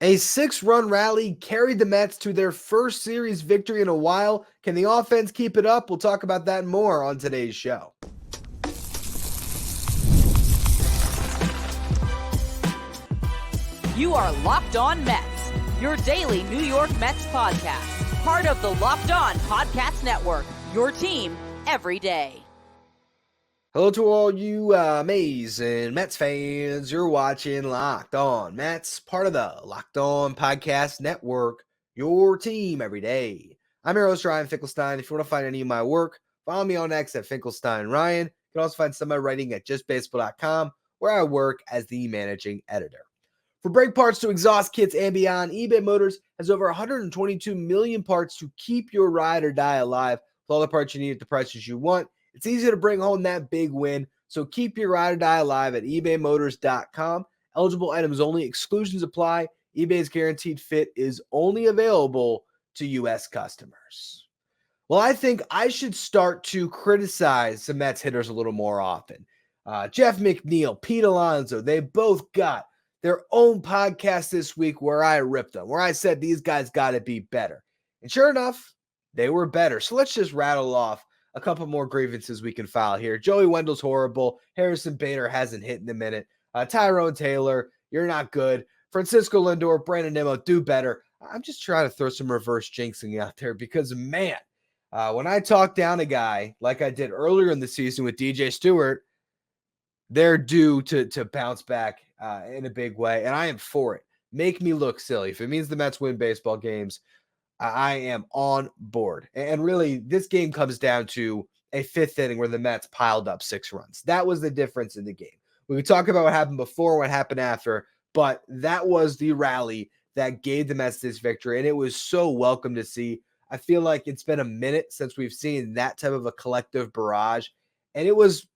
A 6-run rally carried the Mets to their first series victory in a while. Can the offense keep it up? We'll talk about that and more on today's show. You are Locked On Mets, your daily New York Mets podcast. Part of the Locked On Podcast Network, your team every day. Hello to all you amazing Mets fans. You're watching Locked On Mets, part of the Locked On Podcast Network, your team every day. I'm your host, Ryan Finkelstein. If you want to find any of my work, follow me on X at Finkelstein Ryan. You can also find some of my writing at justbaseball.com, where I work as the managing editor. From brake parts to exhaust kits and beyond, eBay Motors has over 122 million parts to keep your ride or die alive with all the parts you need at the prices you want. It's easy to bring home that big win, so keep your ride or die alive at ebaymotors.com. Eligible items only. Exclusions apply. eBay's guaranteed fit is only available to U.S. customers. Well, I think I should start to criticize the Mets hitters a little more often. Jeff McNeil, Pete Alonso, they both got their own podcast this week where I ripped them, where I said these guys got to be better. And sure enough, they were better. So let's just rattle off a couple more grievances we can file here. Joey Wendell's horrible. Harrison Bader hasn't hit in a minute. Tyrone Taylor, you're not good. Francisco Lindor, Brandon Nimmo, do better. I'm just trying to throw some reverse jinxing out there because, man, when I talk down a guy like I did earlier in the season with DJ Stewart, they're due to bounce back in a big way, and I am for it. Make me look silly. If it means the Mets win baseball games, I am on board. And really, this game comes down to a fifth inning where the Mets piled up 6 runs. That was the difference in the game. We could talk about what happened before, what happened after, but that was the rally that gave the Mets this victory, and it was so welcome to see. I feel like it's been a minute since we've seen that type of a collective barrage, and it was,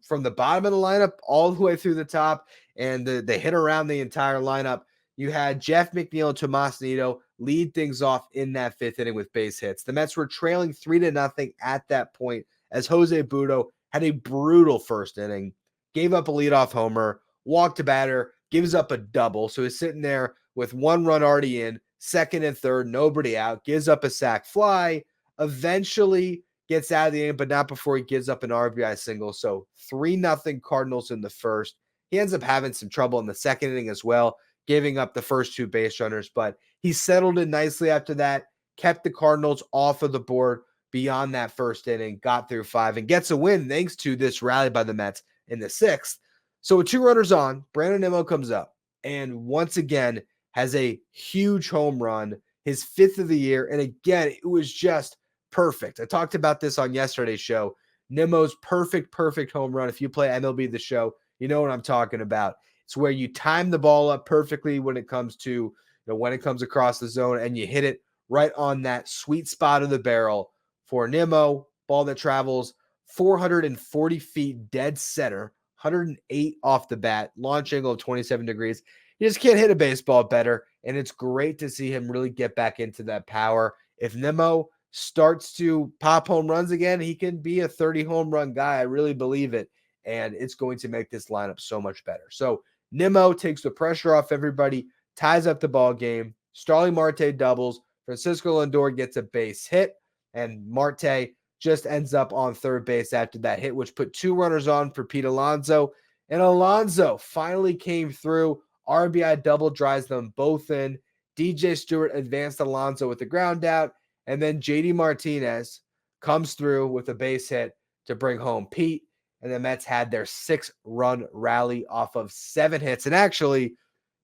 from the bottom of the lineup all the way through the top, and the hit around the entire lineup. You had Jeff McNeil and Tomas Nido lead things off in that 5th inning with base hits. The Mets were trailing 3-0 at that point as Jose Budo had a brutal first inning, gave up a leadoff homer, walked a batter, gives up a double. So he's sitting there with 1 run already in, 2nd and 3rd, nobody out, gives up a sac fly, eventually gets out of the inning, but not before he gives up an RBI single. So 3-0 Cardinals in the first. He ends up having some trouble in the 2nd inning as well, giving up the first 2 base runners, but he settled in nicely after that, kept the Cardinals off of the board beyond that first inning, got through 5, and gets a win thanks to this rally by the Mets in the 6th. So with 2 runners on, Brandon Nimmo comes up and once again has a huge home run, his 5th of the year, and again, it was just perfect. I talked about this on yesterday's show. Nimmo's perfect home run. If you play MLB The Show, you know what I'm talking about. It's where you time the ball up perfectly when it comes to, when it comes across the zone, and you hit it right on that sweet spot of the barrel for Nimmo. Ball that travels 440 feet dead center, 108 off the bat, launch angle of 27 degrees. You just can't hit a baseball better, and it's great to see him really get back into that power. If Nimmo starts to pop home runs again, he can be a 30 home run guy. I really believe it, and it's going to make this lineup so much better. So Nimmo takes the pressure off everybody, ties up the ball game. Starling Marte doubles. Francisco Lindor gets a base hit, and Marte just ends up on 3rd base after that hit, which put 2 runners on for Pete Alonso. And Alonso finally came through. RBI double drives them both in. DJ Stewart advanced Alonso with the ground out, and then JD Martinez comes through with a base hit to bring home Pete. And the Mets had their 6-run rally off of 7 hits. And actually,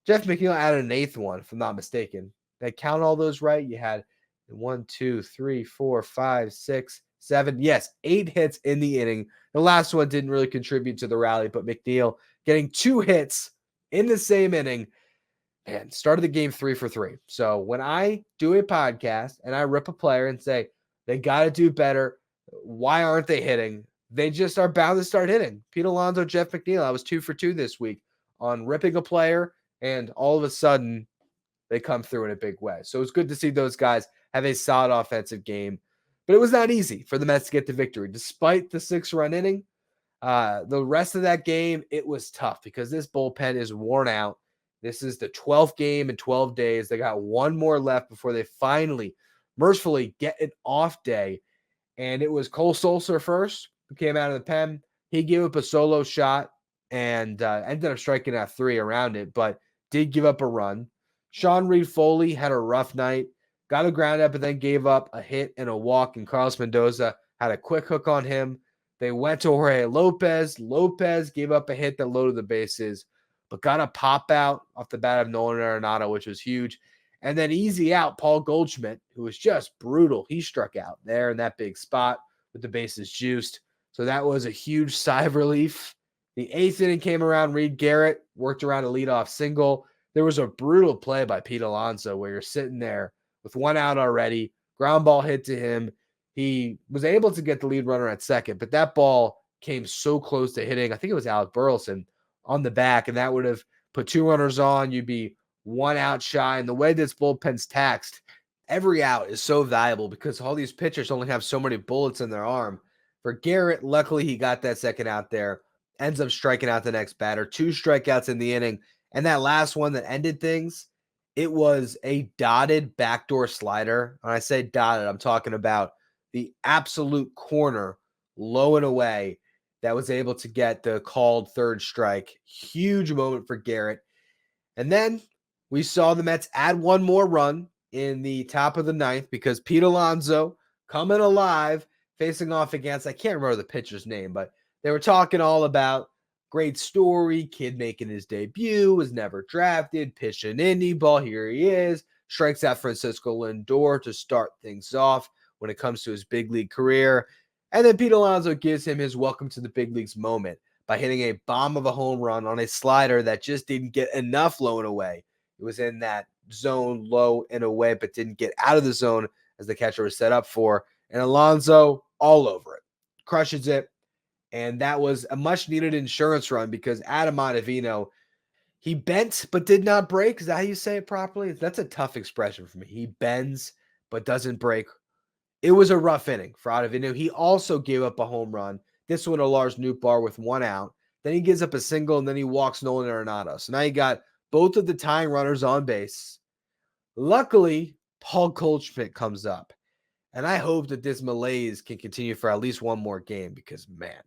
Jeff McNeil added an 8th one, if I'm not mistaken. Did I count all those right? You had 1, 2, 3, 4, 5, 6, 7. Yes, 8 hits in the inning. The last one didn't really contribute to the rally, but McNeil getting 2 hits in the same inning, man, started the game 3 for 3. So when I do a podcast and I rip a player and say, they got to do better, why aren't they hitting? They just are bound to start hitting. Pete Alonso, Jeff McNeil, I was 2 for 2 this week on ripping a player, and all of a sudden they come through in a big way. So it's good to see those guys have a solid offensive game. But it was not easy for the Mets to get the victory. Despite the 6-run inning, the rest of that game, it was tough because this bullpen is worn out. This is the 12th game in 12 days. They got one more left before they finally, mercifully, get an off day. And it was Cole Sulser first, who came out of the pen. He gave up a solo shot and ended up striking out 3 around it, but did give up a run. Sean Reed Foley had a rough night, got a ground up, and then gave up a hit and a walk, and Carlos Mendoza had a quick hook on him. They went to Jorge Lopez. Lopez gave up a hit that loaded the bases, but got a pop out off the bat of Nolan Arenado, which was huge. And then easy out, Paul Goldschmidt, who was just brutal. He struck out there in that big spot with the bases juiced. So that was a huge sigh of relief. The 8th inning came around. Reed Garrett worked around a leadoff single. There was a brutal play by Pete Alonso where you're sitting there with 1 out already. Ground ball hit to him. He was able to get the lead runner at second, but that ball came so close to hitting, I think it was Alec Burleson, on the back, and that would have put 2 runners on. You'd be 1 out shy. And the way this bullpen's taxed, every out is so valuable because all these pitchers only have so many bullets in their arm. For Garrett, luckily he got that second out there, ends up striking out the next batter, 2 strikeouts in the inning. And that last one that ended things, it was a dotted backdoor slider. When I say dotted, I'm talking about the absolute corner, low and away, that was able to get the called 3rd strike. Huge moment for Garrett. And then we saw the Mets add 1 more run in the top of the 9th because Pete Alonso, coming alive, facing off against, I can't remember the pitcher's name, but they were talking all about great story, kid making his debut, was never drafted, pitched an indie ball, here he is, strikes out Francisco Lindor to start things off when it comes to his big league career. And then Pete Alonso gives him his welcome to the big leagues moment by hitting a bomb of a home run on a slider that just didn't get enough low and away. It was in that zone low and away, but didn't get out of the zone as the catcher was set up for. And Alonso all over it, crushes it. And that was a much needed insurance run because Adam Ottavino, he bent but did not break. Is that how you say it properly? That's a tough expression for me. He bends but doesn't break. It was a rough inning for Ottavino. He also gave up a home run. This one to Lars Nootbaar with 1 out. Then he gives up a single, and then he walks Nolan Arenado. So now you got both of the tying runners on base. Luckily, Paul Goldschmidt comes up. And I hope that this malaise can continue for at least 1 more game because, man,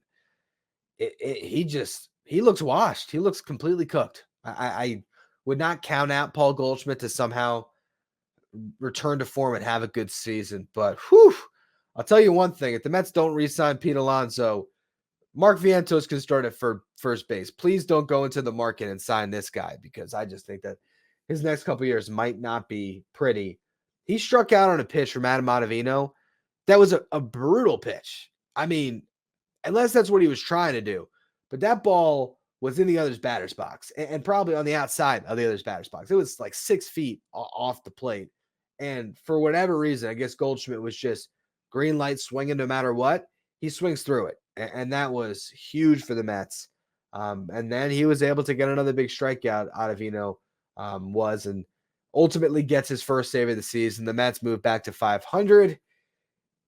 he looks washed. He looks completely cooked. I would not count out Paul Goldschmidt to somehow return to form and have a good season. But, I'll tell you one thing. If the Mets don't re-sign Pete Alonso, Mark Vientos can start at first base. Please don't go into the market and sign this guy because I just think that his next couple of years might not be pretty. He struck out on a pitch from Adam Ottavino. That was a brutal pitch. I mean, unless that's what he was trying to do. But that ball was in the other's batter's box and probably on the outside of the other's batter's box. It was like 6 feet off the plate. And for whatever reason, I guess Goldschmidt was just green light swinging no matter what. He swings through it. And that was huge for the Mets. And then he was able to get another big strikeout. Ottavino and ultimately gets his first save of the season. The Mets move back to 500.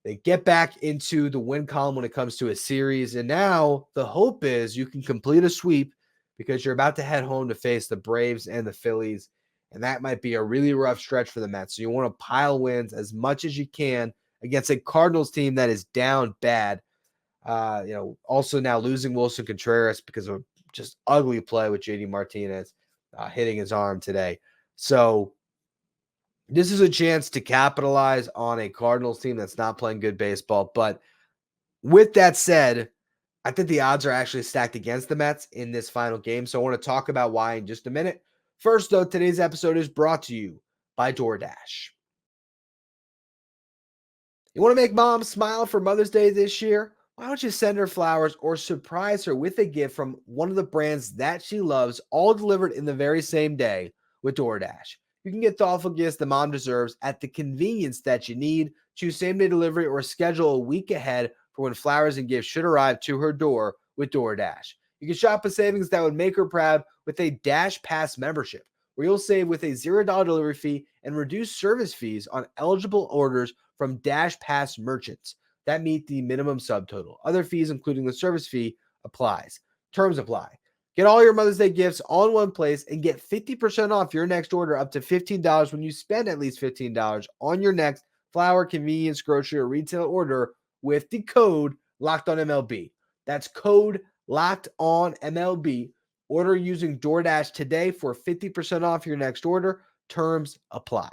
They get back into the win column when it comes to a series. And now the hope is you can complete a sweep because you're about to head home to face the Braves and the Phillies. And that might be a really rough stretch for the Mets. So you want to pile wins as much as you can against a Cardinals team that is down bad. Also now losing Wilson Contreras because of just ugly play with JD Martinez hitting his arm today. So this is a chance to capitalize on a Cardinals team that's not playing good baseball. But with that said, I think the odds are actually stacked against the Mets in this final game. So I want to talk about why in just a minute. First, though, today's episode is brought to you by DoorDash. You want to make mom smile for Mother's Day this year? Why don't you send her flowers or surprise her with a gift from one of the brands that she loves, all delivered in the very same day with DoorDash? You can get thoughtful gifts the mom deserves at the convenience that you need. Choose same-day delivery or schedule a week ahead for when flowers and gifts should arrive to her door with DoorDash. You can shop for savings that would make her proud with a Dash Pass membership, where you'll save with a $0 delivery fee and reduce service fees on eligible orders from Dash Pass merchants that meet the minimum subtotal. Other fees, including the service fee, applies. Terms apply. Get all your Mother's Day gifts all in one place and get 50% off your next order up to $15 when you spend at least $15 on your next flower, convenience, grocery, or retail order with the code LOCKEDONMLB. That's code LOCKEDONMLB. Order using DoorDash today for 50% off your next order. Terms apply.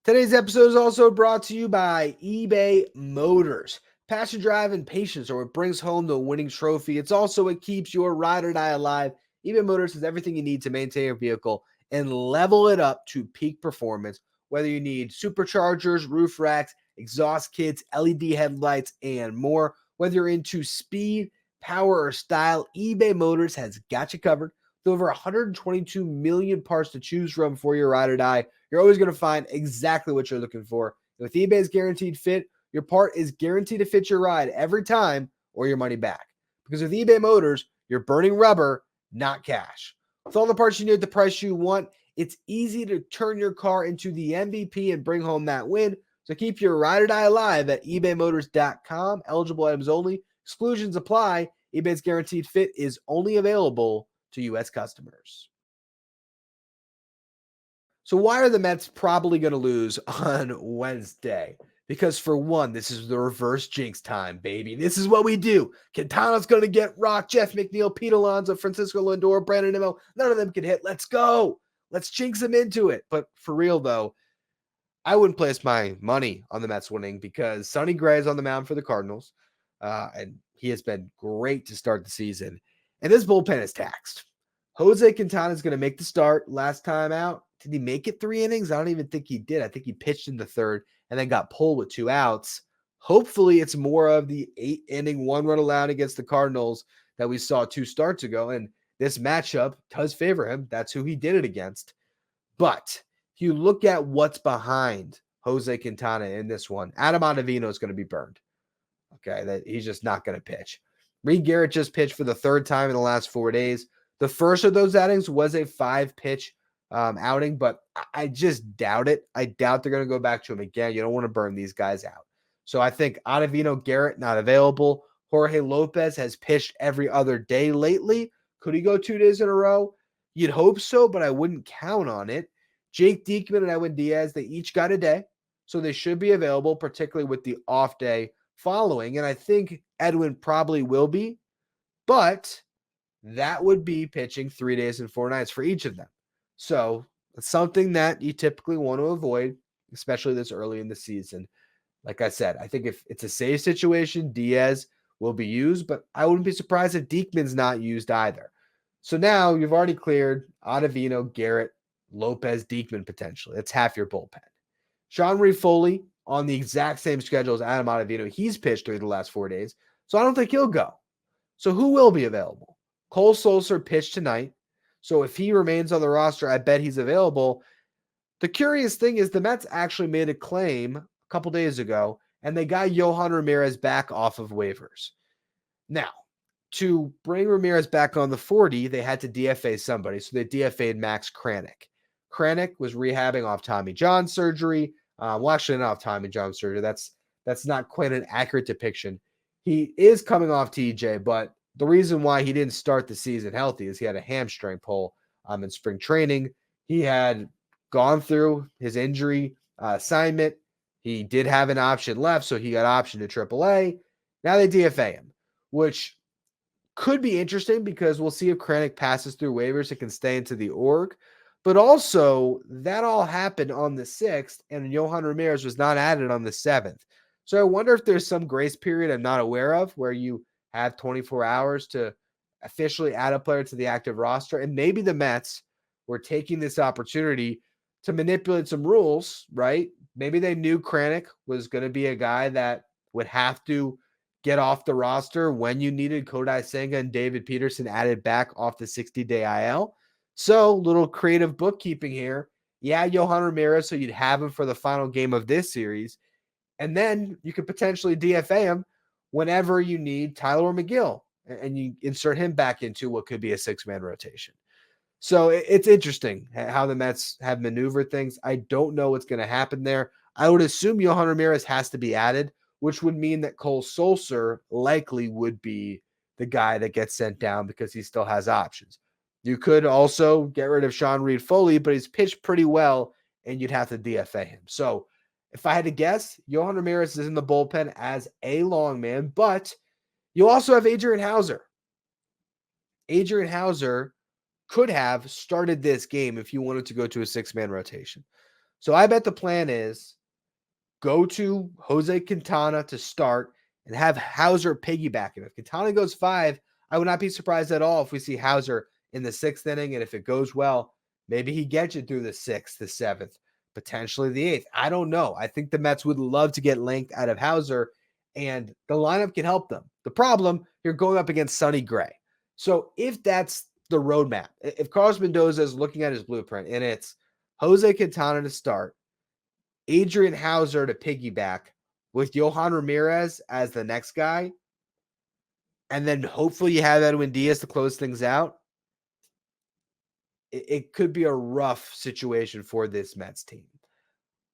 Today's episode is also brought to you by eBay Motors. Passion, drive, and patience are what brings home the winning trophy. It's also what keeps your ride or die alive. eBay Motors has everything you need to maintain your vehicle and level it up to peak performance. Whether you need superchargers, roof racks, exhaust kits, LED headlights, and more. Whether you're into speed, power, or style, eBay Motors has got you covered. With over 122 million parts to choose from for your ride or die, you're always going to find exactly what you're looking for. With eBay's Guaranteed Fit, your part is guaranteed to fit your ride every time or your money back. Because with eBay Motors, you're burning rubber, not cash. With all the parts you need at the price you want, it's easy to turn your car into the MVP and bring home that win. So keep your ride or die alive at ebaymotors.com. Eligible items only. Exclusions apply. eBay's Guaranteed Fit is only available to U.S. customers. So why are the Mets probably going to lose on Wednesday? Because for one, this is the reverse jinx time, baby. This is what we do. Quintana's going to get rocked. Jeff McNeil, Pete Alonso, Francisco Lindor, Brandon Nimmo. None of them can hit. Let's go. Let's jinx them into it. But for real, though, I wouldn't place my money on the Mets winning because Sonny Gray is on the mound for the Cardinals, and he has been great to start the season. And this bullpen is taxed. Jose Quintana is going to make the start. Last time out, did he make it 3 innings? I don't even think he did. I think he pitched in the third and then got pulled with 2 outs. Hopefully, it's more of the 8-inning, 1 run allowed against the Cardinals that we saw 2 starts ago. And this matchup does favor him. That's who he did it against. But if you look at what's behind Jose Quintana in this one, Adam Ottavino is going to be burned. Okay, that he's just not going to pitch. Reed Garrett just pitched for the 3rd time in the last 4 days. The first of those outings was a 5-pitch outing, but I just doubt it. I doubt they're going to go back to him again. You don't want to burn these guys out. So I think Ottavino, Garrett, not available. Jorge Lopez has pitched every other day lately. Could he go 2 days in a row? You'd hope so, but I wouldn't count on it. Jake Diekman and Edwin Diaz, they each got a day, so they should be available, particularly with the off day following. And I think Edwin probably will be, but that would be pitching 3 days and 4 nights for each of them. So it's something that you typically want to avoid, especially this early in the season. Like I said, I think if it's a safe situation, Diaz will be used, but I wouldn't be surprised if Diekman's not used either. So now you've already cleared Ottavino, Garrett, Lopez, Diekman potentially. That's half your bullpen. Sean Reed-Foley on the exact same schedule as Adam Ottavino. He's pitched through the last 4 days, so I don't think he'll go. So who will be available? Cole Sulser pitched tonight, so if he remains on the roster, I bet he's available. The curious thing is the Mets actually made a claim a couple days ago, and they got Yohan Ramirez back off of waivers. Now, to bring Ramirez back on the 40, they had to DFA somebody, so they DFA'd Max Kranick. Kranick was rehabbing off Tommy John surgery. Well, actually not off Tommy John surgery. That's not quite an accurate depiction. He is coming off TJ, but the reason why he didn't start the season healthy is he had a hamstring pull in spring training. He had gone through his injury assignment. He did have an option left, so he got optioned to AAA. Now they DFA him, which could be interesting because we'll see if Kranick passes through waivers and can stay into the org. But also, that all happened on the 6th, and Yohan Ramirez was not added on the 7th. So I wonder if there's some grace period I'm not aware of where you have 24 hours to officially add a player to the active roster. And maybe the Mets were taking this opportunity to manipulate some rules, right? Maybe they knew Kranick was going to be a guy that would have to get off the roster when you needed Kodai Senga and David Peterson added back off the 60-day IL. So, little creative bookkeeping here. Yeah, Yohan Ramirez, so you'd have him for the final game of this series. And then you could potentially DFA him whenever you need Tyler McGill, and you insert him back into what could be a 6-man rotation. So it's interesting how the Mets have maneuvered things. I don't know what's going to happen there. I would assume Yohan Ramirez has to be added, which would mean that Cole Sulser likely would be the guy that gets sent down because he still has options. You could also get rid of Sean Reed-Foley, but he's pitched pretty well, and you'd have to DFA him. So if I had to guess, Yohan Ramirez is in the bullpen as a long man, but you also have Adrian Hauser. Adrian Hauser could have started this game if you wanted to go to a 6-man rotation. So I bet the plan is go to Jose Quintana to start and have Hauser piggyback him. If Quintana goes 5, I would not be surprised at all if we see Hauser in the 6th inning. And if it goes well, maybe he gets you through the 6th, the 7th, potentially the 8th. I don't know. I think the Mets would love to get length out of Hauser, and the lineup can help them. The problem, you're going up against Sonny Gray. So if that's the roadmap, if Carlos Mendoza is looking at his blueprint and it's Jose Quintana to start, Adrian Hauser to piggyback with Yohan Ramirez as the next guy, and then hopefully you have Edwin Diaz to close things out, it could be a rough situation for this Mets team.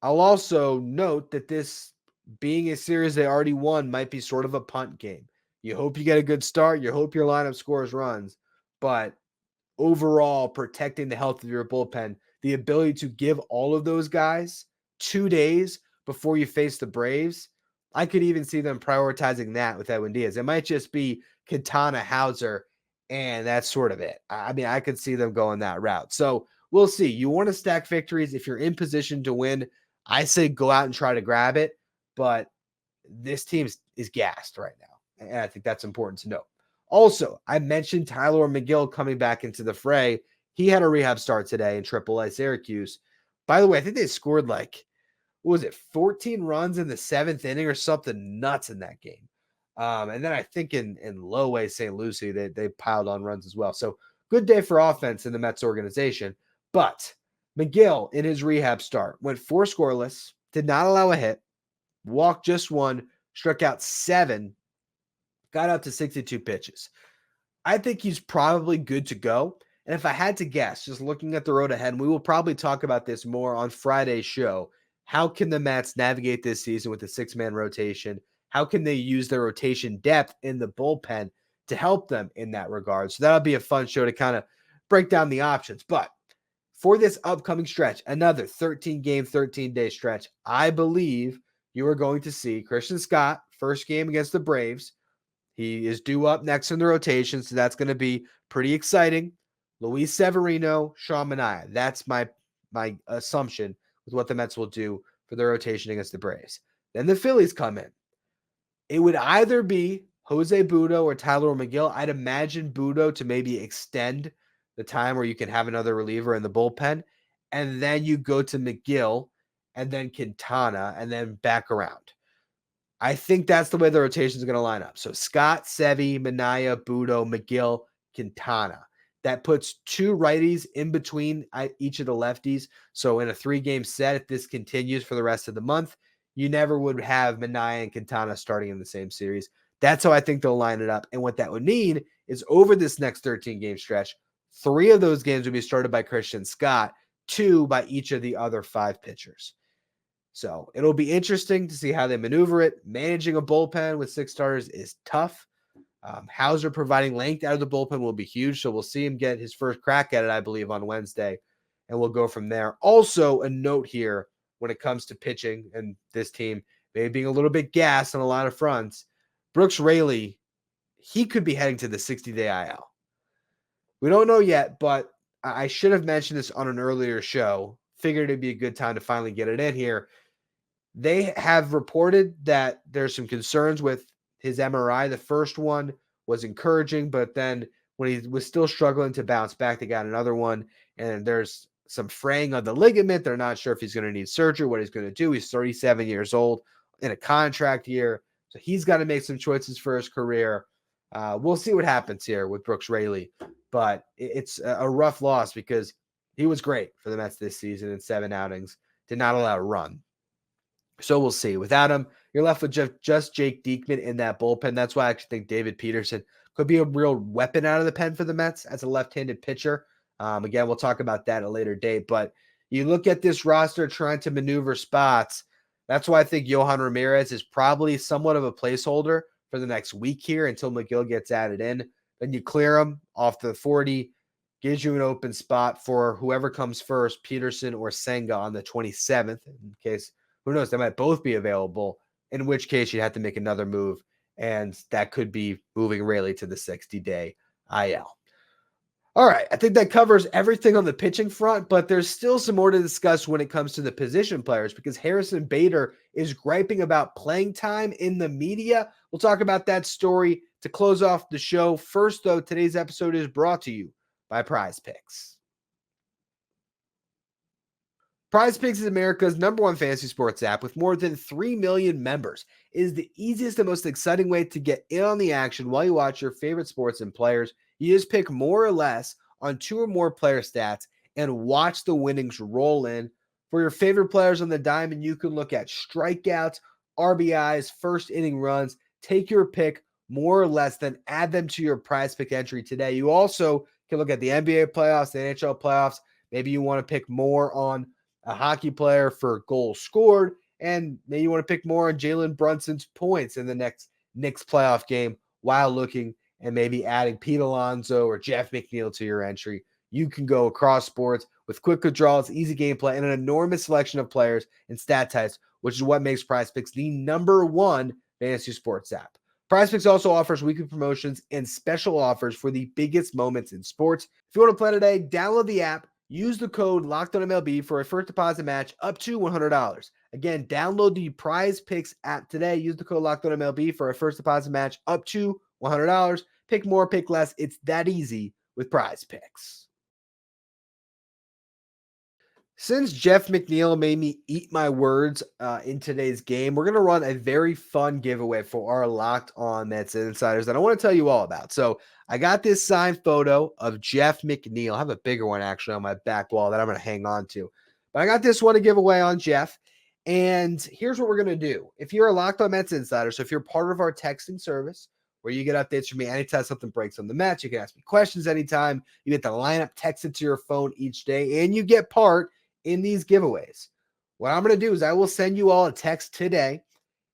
I'll also note that this being a series they already won might be sort of a punt game. You hope you get a good start. You hope your lineup scores runs. But overall, protecting the health of your bullpen, the ability to give all of those guys 2 days before you face the Braves, I could even see them prioritizing that with Edwin Diaz. It might just be Quintana, Hauser, and that's sort of it. I mean, I could see them going that route. So we'll see. You want to stack victories. If you're in position to win, I say go out and try to grab it. But this team is gassed right now. And I think that's important to know. Also, I mentioned Tyler McGill coming back into the fray. He had a rehab start today in AAA Syracuse. By the way, I think they scored 14 runs in the 7th inning or something nuts in that game. And then I think in Low A St. Lucie, they piled on runs as well. So good day for offense in the Mets organization. But McGill in his rehab start went 4 scoreless, did not allow a hit, walked just 1, struck out 7, got up to 62 pitches. I think he's probably good to go. And if I had to guess, just looking at the road ahead, and we will probably talk about this more on Friday's show, how can the Mets navigate this season with a 6-man rotation? How can they use their rotation depth in the bullpen to help them in that regard? So that'll be a fun show to kind of break down the options. But for this upcoming stretch, another 13-game, 13-day stretch, I believe you are going to see Christian Scott, first game against the Braves. He is due up next in the rotation, so that's going to be pretty exciting. Luis Severino, Sean Manaea. That's my assumption with what the Mets will do for their rotation against the Braves. Then the Phillies come in. It would either be Jose Butto or Tyler McGill. I'd imagine Butto to maybe extend the time where you can have another reliever in the bullpen. And then you go to McGill and then Quintana and then back around. I think that's the way the rotation is going to line up. So Scott, Sevy, Manaea, Butto, McGill, Quintana. That puts 2 righties in between each of the lefties. So in a 3-game set, if this continues for the rest of the month, you never would have Manaea and Quintana starting in the same series. That's how I think they'll line it up. And what that would mean is over this next 13-game stretch, 3 of those games would be started by Christian Scott, 2 by each of the other 5 pitchers. So it'll be interesting to see how they maneuver it. Managing a bullpen with 6 starters is tough. Hauser providing length out of the bullpen will be huge. So we'll see him get his first crack at it, I believe, on Wednesday. And we'll go from there. Also, a note here when it comes to pitching and this team maybe being a little bit gassed on a lot of fronts. Brooks Raley, he could be heading to the 60-day IL. We don't know yet, but I should have mentioned this on an earlier show. Figured it'd be a good time to finally get it in here. They have reported that there's some concerns with his MRI. The first one was encouraging, but then when he was still struggling to bounce back, they got another one, and there's some fraying of the ligament. They're not sure if he's going to need surgery, what he's going to do. He's 37 years old in a contract year, so he's got to make some choices for his career. We'll see what happens here with Brooks Raley, but it's a rough loss because he was great for the Mets this season in 7 outings, did not allow a run. So we'll see. Without him, you're left with just Jake Diekman in that bullpen. That's why I actually think David Peterson could be a real weapon out of the pen for the Mets as a left-handed pitcher. Again, we'll talk about that at a later date. But you look at this roster trying to maneuver spots. That's why I think Yohan Ramirez is probably somewhat of a placeholder for the next week here until McGill gets added in. Then you clear him off the 40, gives you an open spot for whoever comes first, Peterson or Senga on the 27th, in case, who knows, they might both be available, in which case you'd have to make another move, and that could be moving Rayleigh to the 60-day IL. All right, I think that covers everything on the pitching front, but there's still some more to discuss when it comes to the position players because Harrison Bader is griping about playing time in the media. We'll talk about that story to close off the show. First, though, today's episode is brought to you by Prize Picks. Prize Picks is America's #1 fantasy sports app with more than 3 million members. It is the easiest and most exciting way to get in on the action while you watch your favorite sports and players. You just pick more or less on 2 or more player stats and watch the winnings roll in. For your favorite players on the diamond, you can look at strikeouts, RBIs, first inning runs. Take your pick more or less, then add them to your Prize Pick entry today. You also can look at the NBA playoffs, the NHL playoffs. Maybe you want to pick more on a hockey player for goals scored, and maybe you want to pick more on Jalen Brunson's points in the next Knicks playoff game while looking and maybe adding Pete Alonso or Jeff McNeil to your entry. You can go across sports with quick withdrawals, easy gameplay, and an enormous selection of players and stat types, which is what makes Prize Picks the #1 fantasy sports app. Prize Picks also offers weekly promotions and special offers for the biggest moments in sports. If you want to play today, download the app. Use the code LOCKEDONMLB for a first deposit match up to $100. Again, download the Prize Picks app today. Use the code LOCKEDONMLB for a first deposit match up to $100. Pick more, pick less. It's that easy with Prize Picks. Since Jeff McNeil made me eat my words in today's game, we're going to run a very fun giveaway for our Locked On Mets insiders that I want to tell you all about. So I got this signed photo of Jeff McNeil. I have a bigger one actually on my back wall that I'm going to hang on to. But I got this one to give away on Jeff. And here's what we're going to do. If you're a Locked On Mets insider, so if you're part of our texting service where you get updates from me anytime something breaks on the Mets, you can ask me questions anytime. You get the lineup texted to your phone each day, and you get part in these giveaways. What I'm going to do is I will send you all a text today,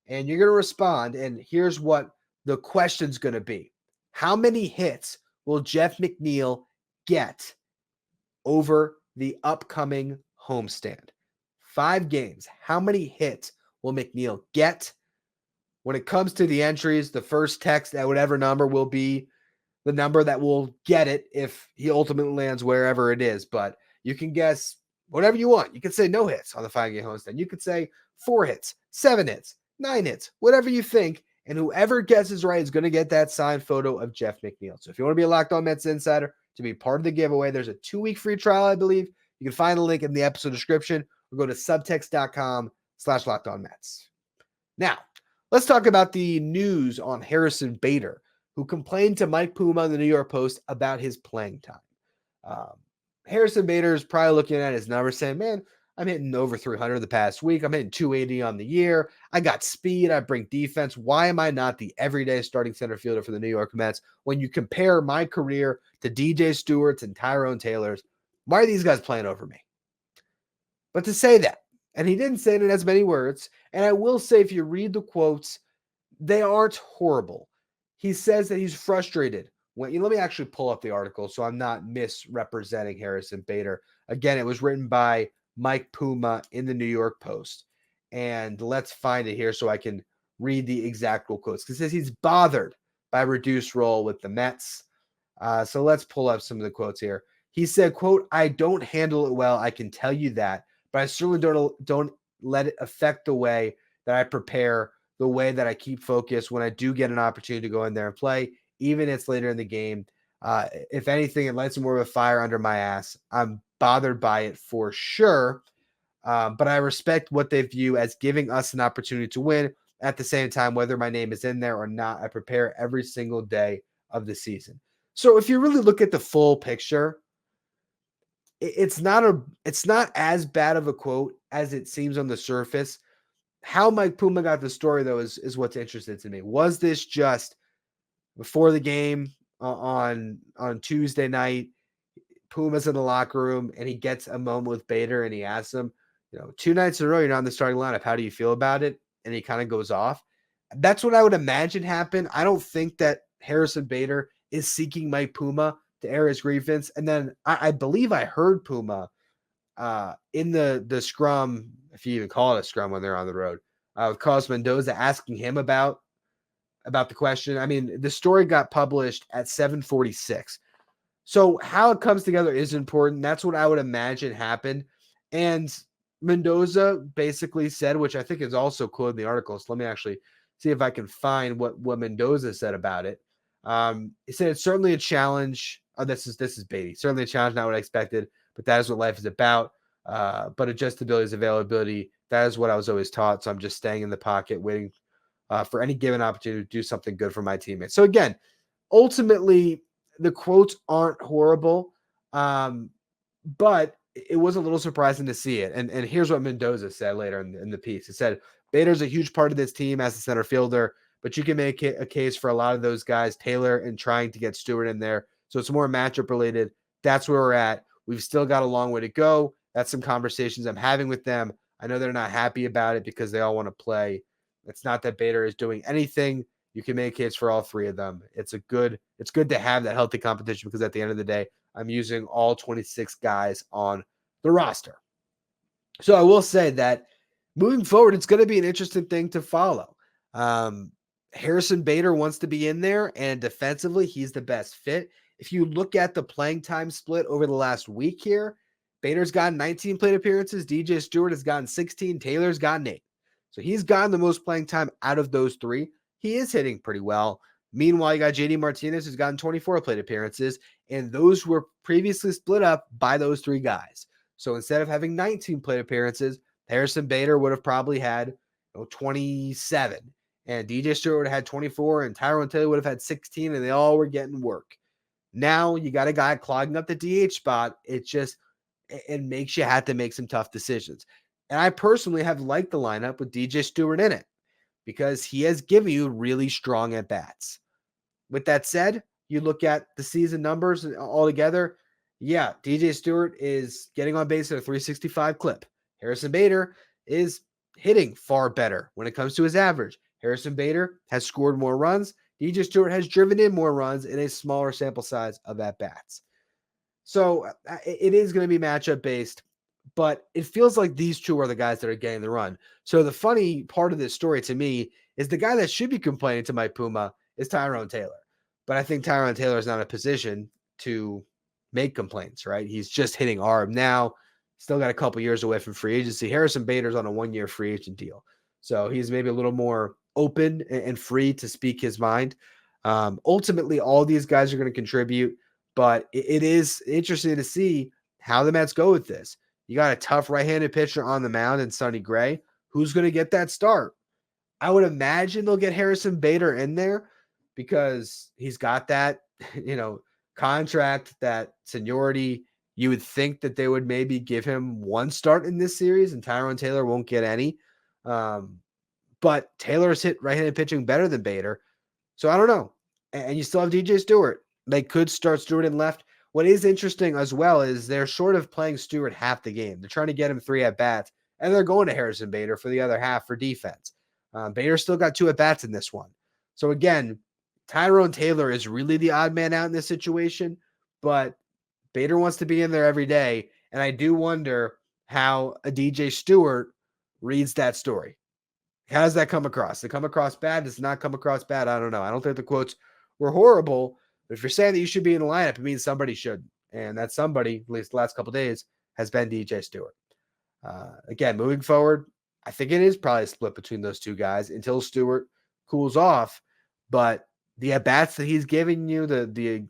and you're going to respond, and here's what the question's going to be. How many hits will Jeff McNeil get over the upcoming homestand? 5 games. How many hits will McNeil get? When it comes to the entries, the first text at whatever number will be the number that will get it if he ultimately lands wherever it is. But you can guess whatever you want. You could say no hits on the 5-game homestand. You could say 4 hits, 7 hits, 9 hits, whatever you think. And whoever guesses right is going to get that signed photo of Jeff McNeil. So if you want to be a Locked On Mets insider to be part of the giveaway, there's a 2-week free trial, I believe. You can find the link in the episode description or go to subtext.com/LockedOnMets. Now, let's talk about the news on Harrison Bader, who complained to Mike Puma in the New York Post about his playing time. Harrison Bader is probably looking at his numbers saying, man, I'm hitting over 300 the past week. I'm hitting 280 on the year. I got speed. I bring defense. Why am I not the everyday starting center fielder for the New York Mets? When you compare my career to DJ Stewart's and Tyrone Taylor's, why are these guys playing over me? But to say that, and he didn't say it in as many words, and I will say if you read the quotes, they aren't horrible. He says that he's frustrated. Let me actually pull up the article so I'm not misrepresenting Harrison Bader. Again, it was written by Mike Puma in the New York Post. And let's find it here so I can read the exact quotes. Because it says he's bothered by reduced role with the Mets. So let's pull up some of the quotes here. He said, quote, I don't handle it well, I can tell you that. But I certainly don't let it affect the way that I prepare, the way that I keep focused when I do get an opportunity to go in there and play. Even if it's later in the game, if anything, it lights more of a fire under my ass. I'm bothered by it for sure, but I respect what they view as giving us an opportunity to win. At the same time, whether my name is in there or not, I prepare every single day of the season. So if you really look at the full picture, it's not as bad of a quote as it seems on the surface. How Mike Puma got the story, though, is what's interesting to me. Was this just before the game on Tuesday night, Puma's in the locker room and he gets a moment with Bader and he asks him, 2 nights in a row, you're not in the starting lineup. How do you feel about it? And he kind of goes off. That's what I would imagine happen. I don't think that Harrison Bader is seeking Mike Puma to air his grievance. And then I believe I heard Puma in the scrum, if you even call it a scrum when they're on the road, with Carlos Mendoza asking him about the question. I mean, the story got published at 7:46. So how it comes together is important. That's what I would imagine happened. And Mendoza basically said, which I think is also quoted in the article. So let me actually see if I can find what Mendoza said about it. He said it's certainly a challenge. Oh, this is Beatty. Certainly a challenge, not what I expected, but that is what life is about. But adjustability is availability. That is what I was always taught. So I'm just staying in the pocket, waiting for any given opportunity to do something good for my teammates. So again, ultimately, the quotes aren't horrible, but it was a little surprising to see it. And here's what Mendoza said later in the piece. It said, Bader's a huge part of this team as a center fielder, but you can make a case for a lot of those guys, Taylor and trying to get Stewart in there. So it's more matchup related. That's where we're at. We've still got a long way to go. That's some conversations I'm having with them. I know they're not happy about it because they all want to play. It's not that Bader is doing anything. You can make case for all three of them. It's good to have that healthy competition because at the end of the day, I'm using all 26 guys on the roster. So I will say that moving forward, it's going to be an interesting thing to follow. Harrison Bader wants to be in there, and defensively, he's the best fit. If you look at the playing time split over the last week here, Bader's gotten 19 plate appearances. DJ Stewart has gotten 16. Taylor's gotten 8. So he's gotten the most playing time out of those three. He is hitting pretty well. Meanwhile, you got JD Martinez, who's gotten 24 plate appearances, and those were previously split up by those three guys. So instead of having 19 plate appearances, Harrison Bader would have probably had 27, and DJ Stewart would have had 24, and Tyrone Taylor would have had 16, and they all were getting work. Now you got a guy clogging up the DH spot. It makes you have to make some tough decisions. And I personally have liked the lineup with DJ Stewart in it because he has given you really strong at-bats. With that said, you look at the season numbers altogether, yeah, DJ Stewart is getting on base at a 365 clip. Harrison Bader is hitting far better when it comes to his average. Harrison Bader has scored more runs. DJ Stewart has driven in more runs in a smaller sample size of at-bats. So it is going to be matchup based, but it feels like these two are the guys that are getting the run. So the funny part of this story to me is the guy that should be complaining to Mike Puma is Tyrone Taylor. But I think Tyrone Taylor is not in a position to make complaints, right? He's just hitting arm now. Still got a couple years away from free agency. Harrison Bader's on a 1-year free agent deal. So he's maybe a little more open and free to speak his mind. Ultimately, all these guys are going to contribute, but it is interesting to see how the Mets go with this. You got a tough right-handed pitcher on the mound in Sonny Gray. Who's going to get that start? I would imagine they'll get Harrison Bader in there because he's got that, contract, that seniority. You would think that they would maybe give him one start in this series and Tyrone Taylor won't get any. But Taylor's hit right-handed pitching better than Bader. So I don't know. And you still have DJ Stewart. They could start Stewart in left. What is interesting as well is they're short of playing Stewart half the game. They're trying to get him 3 at-bats, and they're going to Harrison Bader for the other half for defense. Bader still got 2 at-bats in this one. So again, Tyrone Taylor is really the odd man out in this situation, but Bader wants to be in there every day, and I do wonder how a DJ Stewart reads that story. How does that come across? Does it come across bad? Does it not come across bad? I don't know. I don't think the quotes were horrible, but if you're saying that you should be in the lineup, it means somebody should. And that somebody, at least the last couple of days, has been DJ Stewart. Again, moving forward, I think it is probably a split between those two guys until Stewart cools off. But the at-bats that he's giving you, the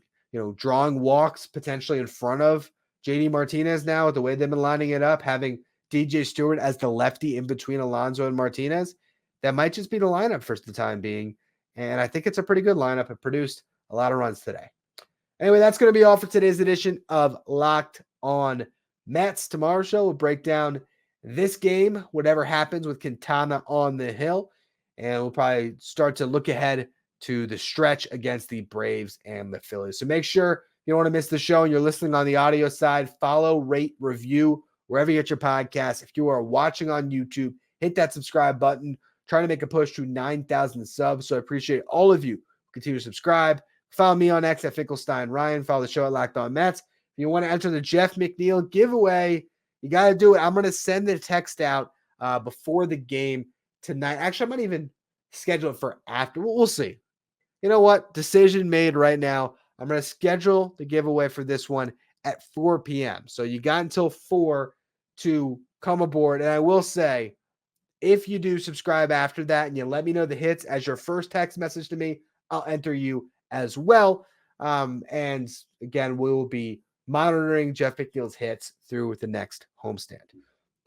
drawing walks potentially in front of JD Martinez now with the way they've been lining it up, having DJ Stewart as the lefty in between Alonso and Martinez, that might just be the lineup for the time being. And I think it's a pretty good lineup. It produced a lot of runs today. Anyway, that's going to be all for today's edition of Locked On Mets. Tomorrow's show will break down this game, whatever happens with Quintana on the hill. And we'll probably start to look ahead to the stretch against the Braves and the Phillies. So make sure you don't want to miss the show and you're listening on the audio side. Follow, rate, review wherever you get your podcast. If you are watching on YouTube, hit that subscribe button trying to make a push to 9,000 subs. So I appreciate all of you who continue to subscribe. Follow me on X at Finkelstein Ryan. Follow the show at Locked On Mets. If you want to enter the Jeff McNeil giveaway, you got to do it. I'm going to send the text out before the game tonight. Actually, I might even schedule it for after. We'll see. You know what? Decision made right now. I'm going to schedule the giveaway for this one at 4 p.m. So you got until 4 to come aboard. And I will say, if you do subscribe after that and you let me know the hits as your first text message to me, I'll enter you as well. And again, we will be monitoring Jeff McNeil's hits through the next homestand.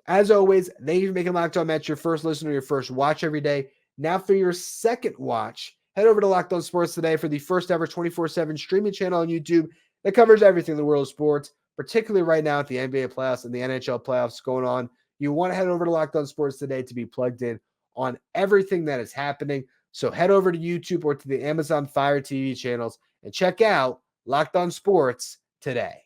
As always, thank you for making Locked On Mets your first listen or your first watch every day. Now for your second watch, head over to Locked On Sports Today for the first ever 24/7 streaming channel on YouTube that covers everything in the world of sports, particularly right now at the NBA playoffs and the NHL playoffs going on. You want to head over to Locked On Sports Today to be plugged in on everything that is happening. So head over to YouTube or to the Amazon Fire TV channels and check out Locked On Sports Today.